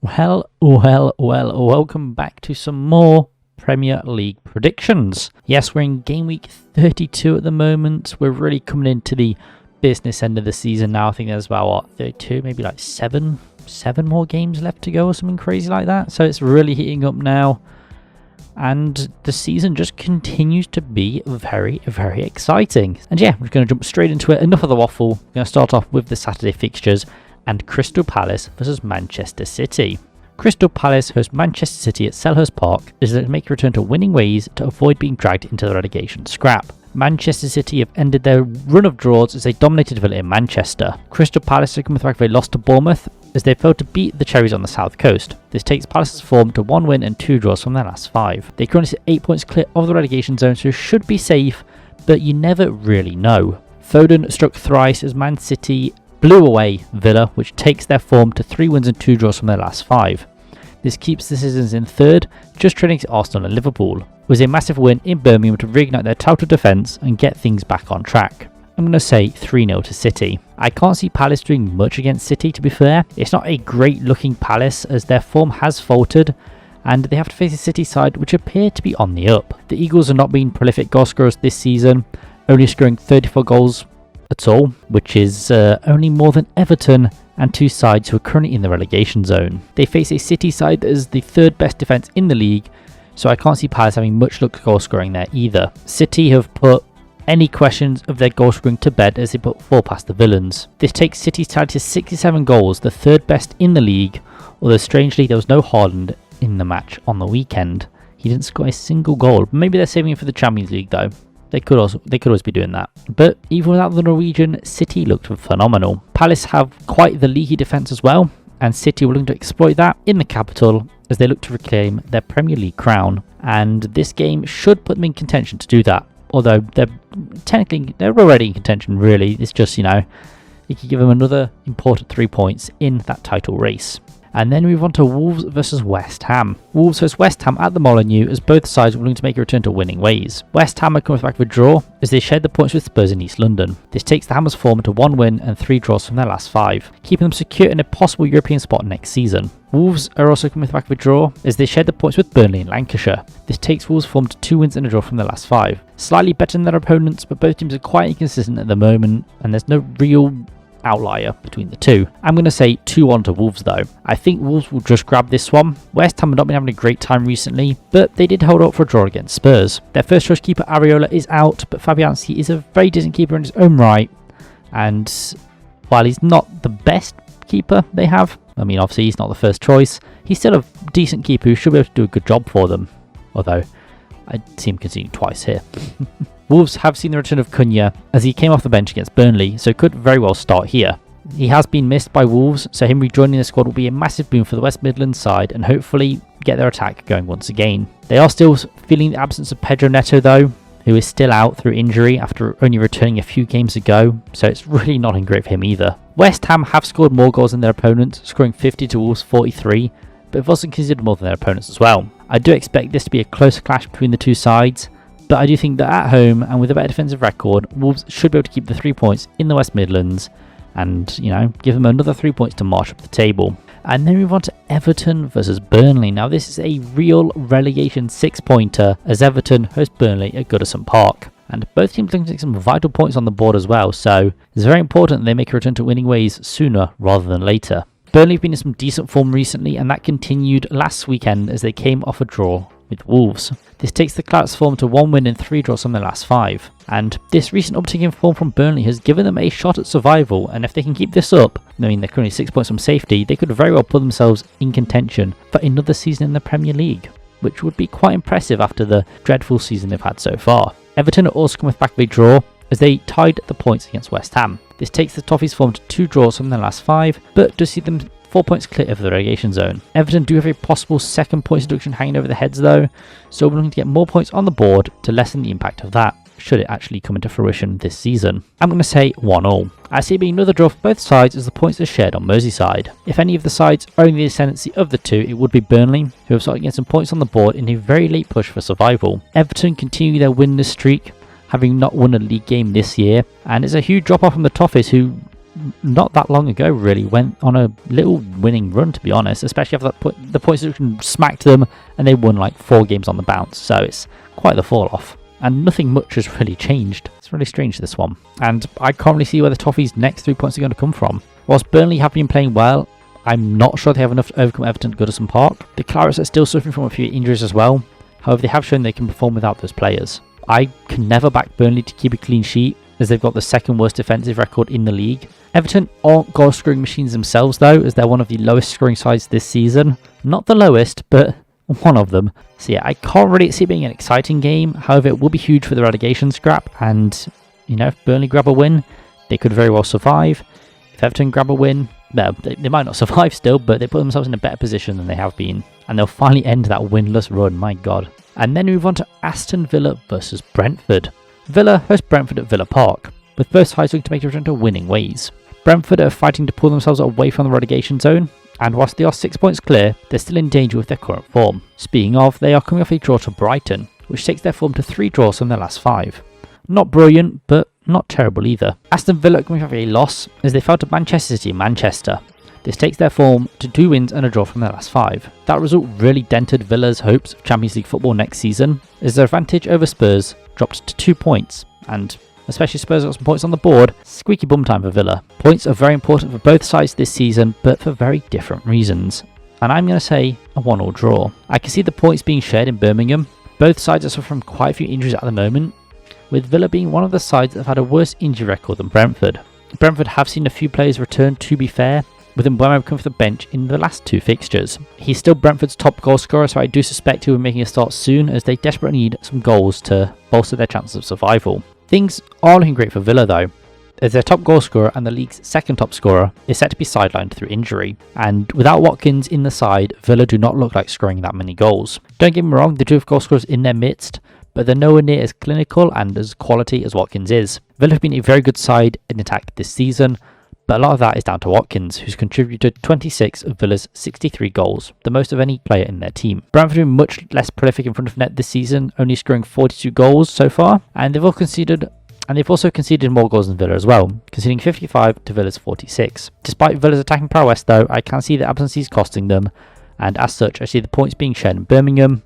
Welcome back to some more Premier League predictions. Yes, we're in game week 32 at the moment. We're really coming into the business end of the season now. I think there's about, 32, maybe like seven more games left to go or something crazy like that. So it's really heating up now. And the season just continues to be very, very exciting. And yeah, we're going to jump straight into it. Enough of the waffle. We're going to start off with the Saturday fixtures and Crystal Palace versus Manchester City. Crystal Palace host Manchester City at Selhurst Park as they make a return to winning ways to avoid being dragged into the relegation scrap. Manchester City have ended their run of draws as they dominated Villa in Manchester. Crystal Palace are coming back they lost to Bournemouth as they failed to beat the Cherries on the south coast. This takes Palace's form to 1 win and 2 draws from their last 5. They currently sit 8 points clear of the relegation zone, so should be safe, but you never really know. Foden struck thrice as Man City blew away Villa, which takes their form to 3 wins and 2 draws from their last 5. This keeps the Citizens in third, just trailing to Arsenal and Liverpool. It was a massive win in Birmingham to reignite their total defence and get things back on track. I'm going to say 3-0 to City. I can't see Palace doing much against City, to be fair. It's not a great looking Palace as their form has faltered and they have to face a City side which appear to be on the up. The Eagles have not been prolific goal scorers this season, only scoring 34 goals at all, which is only more than Everton and 2 sides who are currently in the relegation zone. They face a City side that is the 3rd best defence in the league, so I can't see Palace having much luck goal scoring there either. City have put any questions of their goal scoring to bed as they put 4 past the Villains. This takes City's tally to 67 goals, the 3rd best in the league, although strangely there was no Haaland in the match on the weekend. He didn't score a single goal. Maybe they're saving him for the Champions League though. They could always be doing that. But even without the Norwegian, City looked phenomenal. Palace have quite the leaky defence as well, and City were looking to exploit that in the capital as they look to reclaim their Premier League crown. And this game should put them in contention to do that. Although they're already in contention really. It's just, it could give them another important 3 points in that title race. And then we move on to Wolves versus West Ham. Wolves host West Ham at the Molineux as both sides were looking to make a return to winning ways. West Ham are coming back with a draw as they shared the points with Spurs in East London. This takes the Hammers' form to 1 win and 3 draws from their last 5, keeping them secure in a possible European spot next season. Wolves are also coming back with a draw as they shared the points with Burnley in Lancashire. This takes Wolves' form to 2 wins and a draw from their last 5. Slightly better than their opponents, but both teams are quite inconsistent at the moment and there's no real outlier between the two. I'm going to say 2-1 to Wolves though. I think Wolves will just grab this one. West Ham have not been having a great time recently, but they did hold up for a draw against Spurs. Their first choice keeper Areola is out, but Fabianski is a very decent keeper in his own right, and while he's not the best keeper they have, obviously he's not the first choice, he's still a decent keeper who should be able to do a good job for them, although I see him conceding twice here. Wolves have seen the return of Cunha as he came off the bench against Burnley, so could very well start here. He has been missed by Wolves, so him rejoining the squad will be a massive boon for the West Midlands side and hopefully get their attack going once again. They are still feeling the absence of Pedro Neto though, who is still out through injury after only returning a few games ago, so it's really not in great for him either. West Ham have scored more goals than their opponents, scoring 50 to Wolves 43, but have also conceded more than their opponents as well. I do expect this to be a close clash between the two sides, but I do think that at home and with a better defensive record, Wolves should be able to keep the 3 points in the West Midlands and, give them another 3 points to march up the table. And then we move on to Everton versus Burnley. Now this is a real relegation 6-pointer as Everton host Burnley at Goodison Park. And both teams looking to take some vital points on the board as well, so it's very important that they make a return to winning ways sooner rather than later. Burnley have been in some decent form recently, and that continued last weekend as they came off a draw with Wolves. This takes the Clarets' form to 1 win and 3 draws from their last 5. And this recent uptick in form from Burnley has given them a shot at survival, and if they can keep this up, they're currently 6 points from safety, they could very well put themselves in contention for another season in the Premier League, which would be quite impressive after the dreadful season they've had so far. Everton are also coming back with a draw as they tied the points against West Ham. This takes the Toffees' form to 2 draws from their last 5, but does see them 4 points clear of the relegation zone. Everton do have a possible second points deduction hanging over their heads though, so we're looking to get more points on the board to lessen the impact of that, should it actually come into fruition this season. I'm going to say 1-1. I see it being another draw for both sides as the points are shared on Merseyside. If any of the sides are in the ascendancy of the two, it would be Burnley, who have started getting some points on the board in a very late push for survival. Everton continue their winless streak, having not won a league game this year, and it's a huge drop off from the Toffees, who not that long ago really went on a little winning run, to be honest, especially after that the points deduction smacked them and they won like 4 games on the bounce, so it's quite the fall off. And nothing much has really changed. It's really strange, this one. And I can't really see where the Toffees' next 3 points are going to come from. Whilst Burnley have been playing well, I'm not sure they have enough to overcome Everton at Goodison Park. The Clarets are still suffering from a few injuries as well. However, they have shown they can perform without those players. I can never back Burnley to keep a clean sheet, as they've got the second worst defensive record in the league. Everton aren't goal scoring machines themselves though, as they're one of the lowest scoring sides this season. Not the lowest, but one of them. So yeah, I can't really see it being an exciting game. However, it will be huge for the relegation scrap, and you know, if Burnley grab a win, they could very well survive. If Everton grab a win, well, they might not survive still, but they put themselves in a better position than they have been, and they'll finally end that winless run, my god. And then we move on to Aston Villa versus Brentford. Villa host Brentford at Villa Park, with both sides looking to make a return to winning ways. Brentford are fighting to pull themselves away from the relegation zone, and whilst they are 6 points clear, they're still in danger with their current form. Speaking of, they are coming off a draw to Brighton, which takes their form to 3 draws from their last 5. Not brilliant, but not terrible either. Aston Villa coming off a loss, as they fell to Manchester City in Manchester. This takes their form to 2 wins and a draw from their last 5. That result really dented Villa's hopes of Champions League football next season, as their advantage over Spurs dropped to 2 points, and especially Spurs got some points on the board, squeaky bum time for Villa. Points are very important for both sides this season, but for very different reasons. And I'm going to say a 1-1 draw. I can see the points being shared in Birmingham. Both sides are suffering from quite a few injuries at the moment, with Villa being one of the sides that have had a worse injury record than Brentford. Brentford have seen a few players return, to be fair, with Mbeumo coming off the bench in the last 2 fixtures. He's still Brentford's top goal scorer, so I do suspect he will be making a start soon, as they desperately need some goals to bolster their chances of survival. Things are looking great for Villa though, as their top goal scorer and the league's second top scorer is set to be sidelined through injury, and without Watkins in the side, Villa do not look like scoring that many goals. Don't get me wrong, they do have goal scorers in their midst, but they're nowhere near as clinical and as quality as Watkins is. Villa have been a very good side in attack this season, but a lot of that is down to Watkins, who's contributed 26 of Villa's 63 goals, the most of any player in their team. Brentford have been much less prolific in front of net this season, only scoring 42 goals so far, and they've also conceded more goals than Villa as well, conceding 55 to Villa's 46. Despite Villa's attacking prowess though, I can see the absences costing them, and as such I see the points being shared in Birmingham,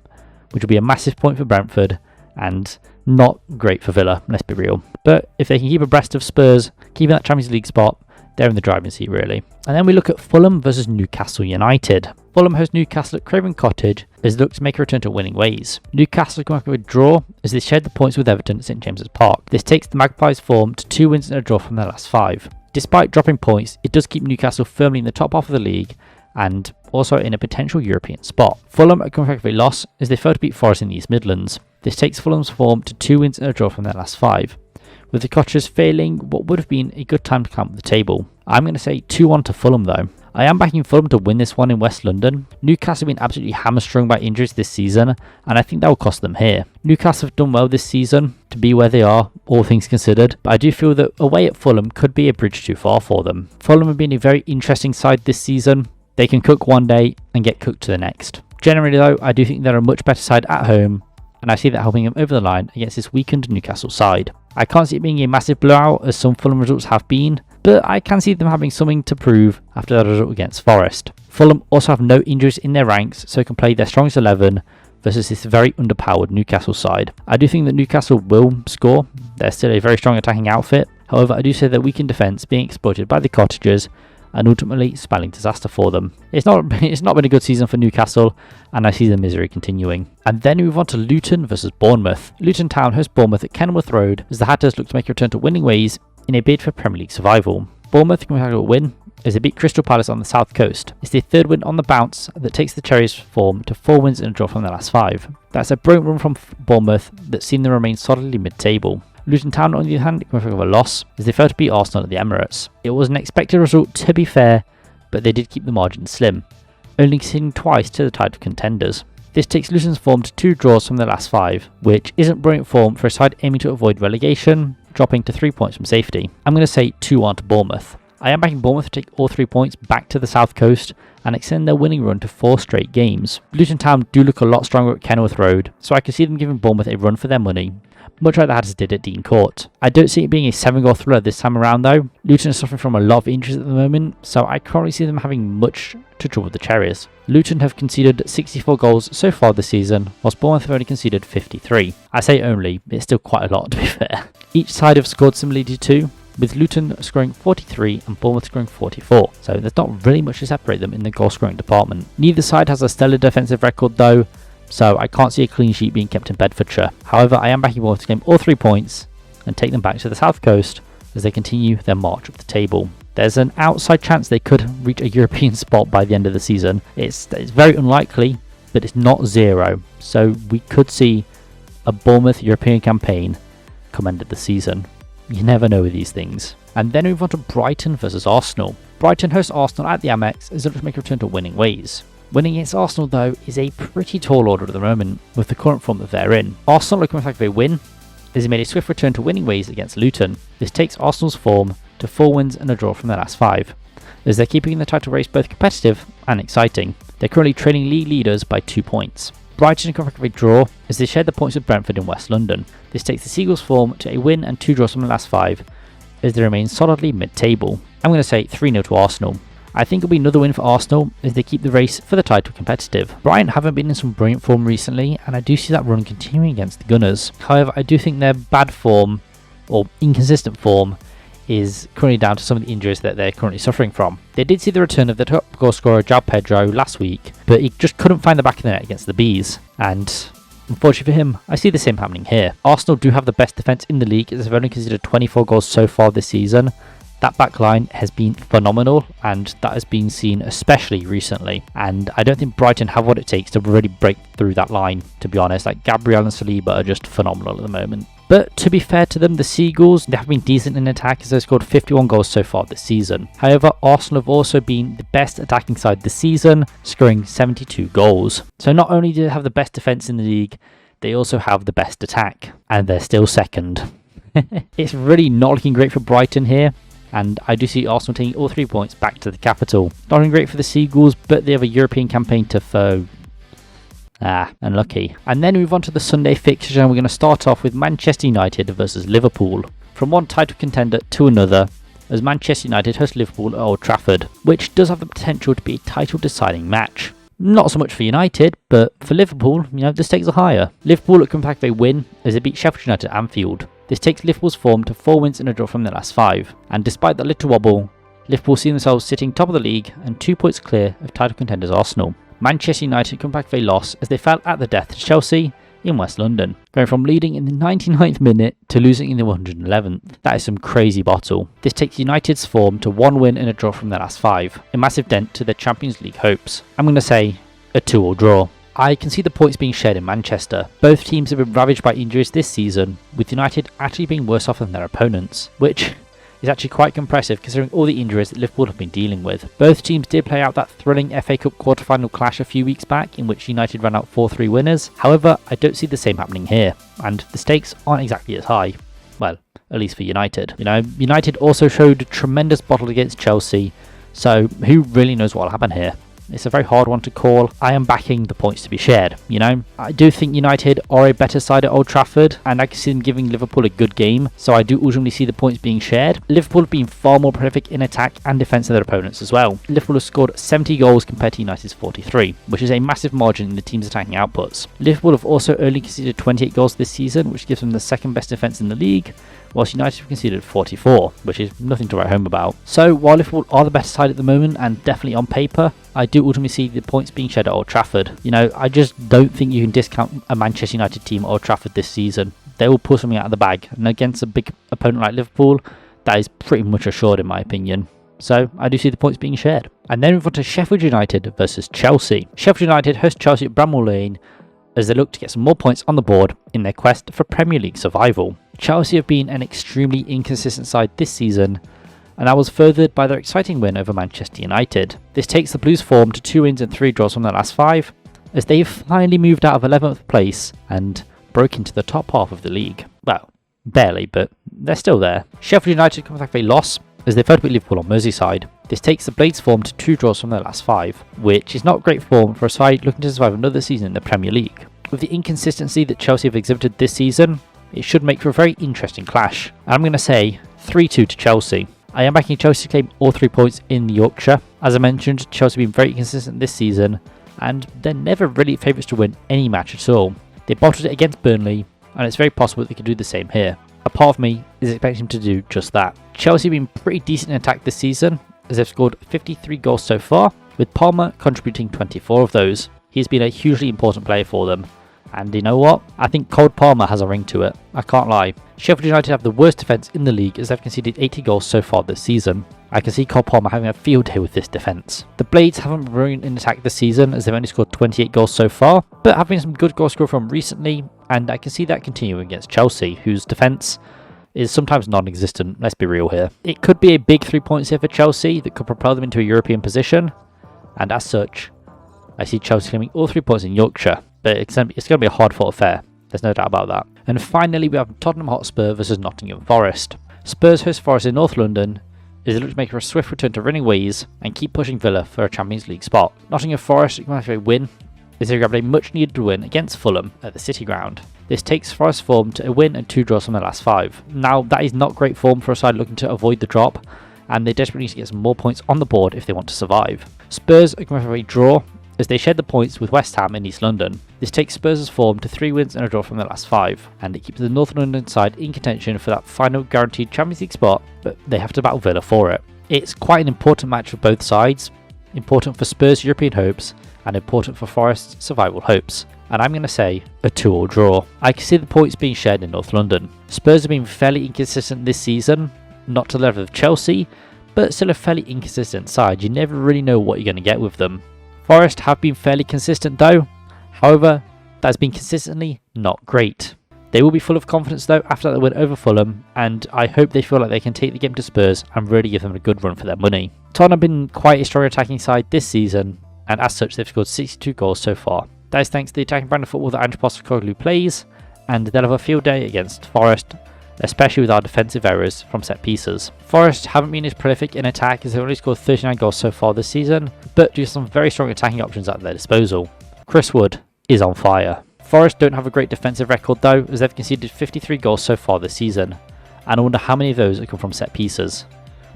which will be a massive point for Brentford, and not great for Villa, let's be real. But if they can keep abreast of Spurs, keeping that Champions League spot, they're in the driving seat really. And then we look at Fulham versus Newcastle United. Fulham host Newcastle at Craven Cottage as they look to make a return to winning ways. Newcastle come up with a draw as they shared the points with Everton at St James's Park. This takes the Magpies' form to 2 wins and a draw from their last 5. Despite dropping points, it does keep Newcastle firmly in the top half of the league and also in a potential European spot. Fulham are coming back with a loss as they failed to beat Forest in the East Midlands. This takes Fulham's form to 2 wins and a draw from their last 5. With the Cottagers failing what would have been a good time to climb up the table. I'm going to say 2-1 to Fulham though. I am backing Fulham to win this one in West London. Newcastle have been absolutely hamstrung by injuries this season, and I think that will cost them here. Newcastle have done well this season to be where they are, all things considered, but I do feel that away at Fulham could be a bridge too far for them. Fulham have been a very interesting side this season. They can cook one day and get cooked to the next. Generally though, I do think they're a much better side at home, and I see that helping them over the line against this weakened Newcastle side. I can't see it being a massive blowout as some Fulham results have been, but I can see them having something to prove after that result against Forest. Fulham also have no injuries in their ranks, so can play their strongest 11 versus this very underpowered Newcastle side. I do think that Newcastle will score. They're still a very strong attacking outfit. However, I do say their weakened defence being exploited by the Cottagers and ultimately spelling disaster for them. It's not been a good season for Newcastle, and I see the misery continuing. And then we move on to Luton versus Bournemouth. Luton Town hosts Bournemouth at Kenilworth Road as the Hatters look to make a return to winning ways in a bid for Premier League survival. Bournemouth can have a win as they beat Crystal Palace on the south coast. It's their 3rd win on the bounce that takes the Cherries' form to 4 wins and a draw from their last 5. That's a brilliant run from Bournemouth that's seen them remain solidly mid-table. Luton Town, on the other hand, come off of a loss as they failed to beat Arsenal at the Emirates. It was an expected result to be fair, but they did keep the margin slim, only conceding twice to the tide of contenders. This takes Luton's form to 2 draws from their last 5, which isn't brilliant form for a side aiming to avoid relegation, dropping to 3 points from safety. I'm going to say 2-1 to Bournemouth. I am backing Bournemouth to take all 3 points back to the South Coast and extend their winning run to 4 straight games. Luton Town do look a lot stronger at Kenilworth Road, so I can see them giving Bournemouth a run for their money, much like the Hatters did at Dean Court. I don't see it being a 7-goal thriller this time around though. Luton is suffering from a lot of injuries at the moment, so I can't really see them having much to trouble the Cherries. Luton have conceded 64 goals so far this season, whilst Bournemouth have only conceded 53. I say only, it's still quite a lot to be fair. Each side have scored similarly too, with Luton scoring 43 and Bournemouth scoring 44, so there's not really much to separate them in the goal scoring department. Neither side has a stellar defensive record though, so I can't see a clean sheet being kept in Bedfordshire. However, I am backing Bournemouth to claim all 3 points and take them back to the South Coast as they continue their march up the table. There's an outside chance they could reach a European spot by the end of the season. It's very unlikely, but it's not zero, so we could see a Bournemouth European campaign come end of the season. You never know with these things. And then we move on to Brighton versus Arsenal. Brighton hosts Arsenal at the Amex as they look to make a return to winning ways. Winning against Arsenal though is a pretty tall order at the moment with the current form that they're in. Arsenal are coming back with a win as they made a swift return to winning ways against Luton. This takes Arsenal's form to 4 wins and a draw from their last 5, as they're keeping the title race both competitive and exciting. They're currently trailing league leaders by 2 points. Brighton come back with a draw as they share the points with Brentford in West London. This takes the Seagulls' form to a win and 2 draws from the last 5 as they remain solidly mid-table. I'm going to say 3-0 to Arsenal. I think it'll be another win for Arsenal as they keep the race for the title competitive. Brighton haven't been in some brilliant form recently, and I do see that run continuing against the Gunners. However, I do think their bad form, or inconsistent form, is currently down to some of the injuries that they're currently suffering from. They did see the return of the top goal scorer João Pedro last week, but he just couldn't find the back of the net against the Bees, and unfortunately for him, I see the same happening here. Arsenal do have the best defence in the league as they've only conceded 24 goals so far this season. That back line has been phenomenal, and that has been seen especially recently, and I don't think Brighton have what it takes to really break through that line, to be honest. Like, Gabriel and Saliba are just phenomenal at the moment. But to be fair to them, the Seagulls, they have been decent in attack as they've scored 51 goals so far this season. However, Arsenal have also been the best attacking side this season, scoring 72 goals. So not only do they have the best defence in the league, they also have the best attack, and they're still second. It's really not looking great for Brighton here, and I do see Arsenal taking all 3 points back to the capital. Not looking great for the Seagulls, but they have a European campaign to foe. Unlucky. And then we move on to the Sunday fixtures, and we're going to start off with Manchester United versus Liverpool. From one title contender to another, as Manchester United host Liverpool at Old Trafford, which does have the potential to be a title deciding match. Not so much for United, but for Liverpool, the stakes are higher. Liverpool are coming back with a win as they beat Sheffield United at Anfield. This takes Liverpool's form to 4 wins and a draw from their last 5. And despite that little wobble, Liverpool see themselves sitting top of the league and 2 points clear of title contenders Arsenal. Manchester United come back with a loss as they fell at the death to Chelsea in West London, going from leading in the 99th minute to losing in the 111th. That is some crazy bottle. This takes United's form to 1 win and a draw from their last 5, a massive dent to their Champions League hopes. I'm going to say a 2-2 draw. I can see the points being shared in Manchester. Both teams have been ravaged by injuries this season, with United actually being worse off than their opponents, which is actually quite impressive considering all the injuries that Liverpool have been dealing with. Both teams did play out that thrilling FA Cup quarter-final clash a few weeks back in which United ran out 4-3 winners. However, I don't see the same happening here, and the stakes aren't exactly as high. Well, at least for United. United also showed a tremendous bottle against Chelsea, so who really knows what will happen here? It's a very hard one to call. I am backing the points to be shared, I do think United are a better side at Old Trafford, and I can see them giving Liverpool a good game, so I do ultimately see the points being shared. Liverpool have been far more prolific in attack and defence than their opponents as well. Liverpool have scored 70 goals compared to United's 43, which is a massive margin in the team's attacking outputs. Liverpool have also only conceded 28 goals this season, which gives them the second best defence in the league, whilst United have conceded 44, which is nothing to write home about. So while Liverpool are the best side at the moment, and definitely on paper, I do ultimately see the points being shared at Old Trafford. I just don't think you can discount a Manchester United team at Old Trafford this season. They will pull something out of the bag, and against a big opponent like Liverpool, that is pretty much assured in my opinion. So I do see the points being shared. And then we move on to Sheffield United versus Chelsea. Sheffield United host Chelsea at Bramall Lane as they look to get some more points on the board in their quest for Premier League survival. Chelsea have been an extremely inconsistent side this season, and that was furthered by their exciting win over Manchester United. This takes the Blues' form to 2 wins and 3 draws from their last 5, as they've finally moved out of 11th place and broke into the top half of the league. Well, barely, but they're still there. Sheffield United come back with a loss as they failed to beat Liverpool on Merseyside. This takes the Blades' form to 2 draws from their last 5, which is not great form for a side looking to survive another season in the Premier League. With the inconsistency that Chelsea have exhibited this season, it should make for a very interesting clash. I'm going to say 3-2 to Chelsea. I am backing Chelsea to claim all 3 points in Yorkshire. As I mentioned, Chelsea have been very consistent this season, and they're never really favourites to win any match at all. They bottled it against Burnley, and it's very possible that they could do the same here. A part of me is expecting them to do just that. Chelsea have been pretty decent in attack this season, as they've scored 53 goals so far, with Palmer contributing 24 of those. He's been a hugely important player for them, and you know what? I think Cole Palmer has a ring to it. I can't lie. Sheffield United have the worst defence in the league as they've conceded 80 goals so far this season. I can see Cole Palmer having a field day with this defence. The Blades haven't been brilliant in attack this season as they've only scored 28 goals so far, but have been some good goal scoring from recently, and I can see that continuing against Chelsea, whose defence is sometimes non-existent, let's be real here. It could be a big 3 points here for Chelsea that could propel them into a European position, and as such, I see Chelsea claiming all 3 points in Yorkshire, but it's going to be a hard-fought affair, there's no doubt about that. And finally, we have Tottenham Hotspur versus Nottingham Forest. Spurs host Forest in North London as they look to make a swift return to winning ways and keep pushing Villa for a Champions League spot. Nottingham Forest might have a win as they grabbed a much-needed win against Fulham at the City Ground. This takes Forest form to a win and 2 draws from their last 5. Now, that is not great form for a side looking to avoid the drop, and they desperately need to get some more points on the board if they want to survive. Spurs are going to have a draw as they shared the points with West Ham in East London. This takes Spurs' form to 3 wins and a draw from their last 5, and it keeps the North London side in contention for that final guaranteed Champions League spot, but they have to battle Villa for it. It's quite an important match for both sides, important for Spurs' European hopes, and important for Forest's survival hopes, and I'm going to say a 2-2 draw. I can see the points being shared in North London. Spurs have been fairly inconsistent this season, not to the level of Chelsea, but still a fairly inconsistent side. You never really know what you're going to get with them. Forest have been fairly consistent though, however, that has been consistently not great. They will be full of confidence though after that win over Fulham, and I hope they feel like they can take the game to Spurs and really give them a good run for their money. Tottenham have been quite a strong attacking side this season, and as such they've scored 62 goals so far. That is thanks to the attacking brand of football that Andrew Postecoglou plays, and they'll have a field day against Forest, especially with our defensive errors from set pieces. Forest haven't been as prolific in attack as they've only scored 39 goals so far this season, but due to some very strong attacking options at their disposal. Chris Wood is on fire. Forest don't have a great defensive record though, as they've conceded 53 goals so far this season, and I wonder how many of those have come from set pieces,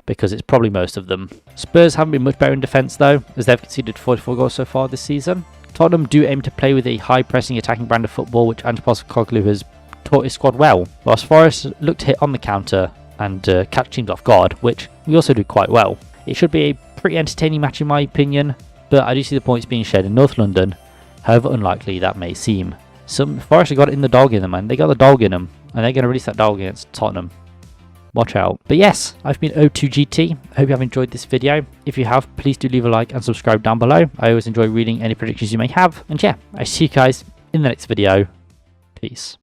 because it's probably most of them. Spurs haven't been much better in defence though, as they've conceded 44 goals so far this season. Tottenham do aim to play with a high pressing attacking brand of football which Andrew Postecoglou has taught his squad well, whilst Forest look to hit on the counter and catch teams off guard, which we also do quite well. It should be a pretty entertaining match in my opinion, but I do see the points being shared in North London, however unlikely that may seem. Some Forest have got it in the dog in them, man. They got the dog in them, and they're going to release that dog against Tottenham. Watch out. But yes, I've been O2GT. I hope you have enjoyed this video. If you have, please do leave a like and subscribe down below. I always enjoy reading any predictions you may have. And yeah, I see you guys in the next video. Peace.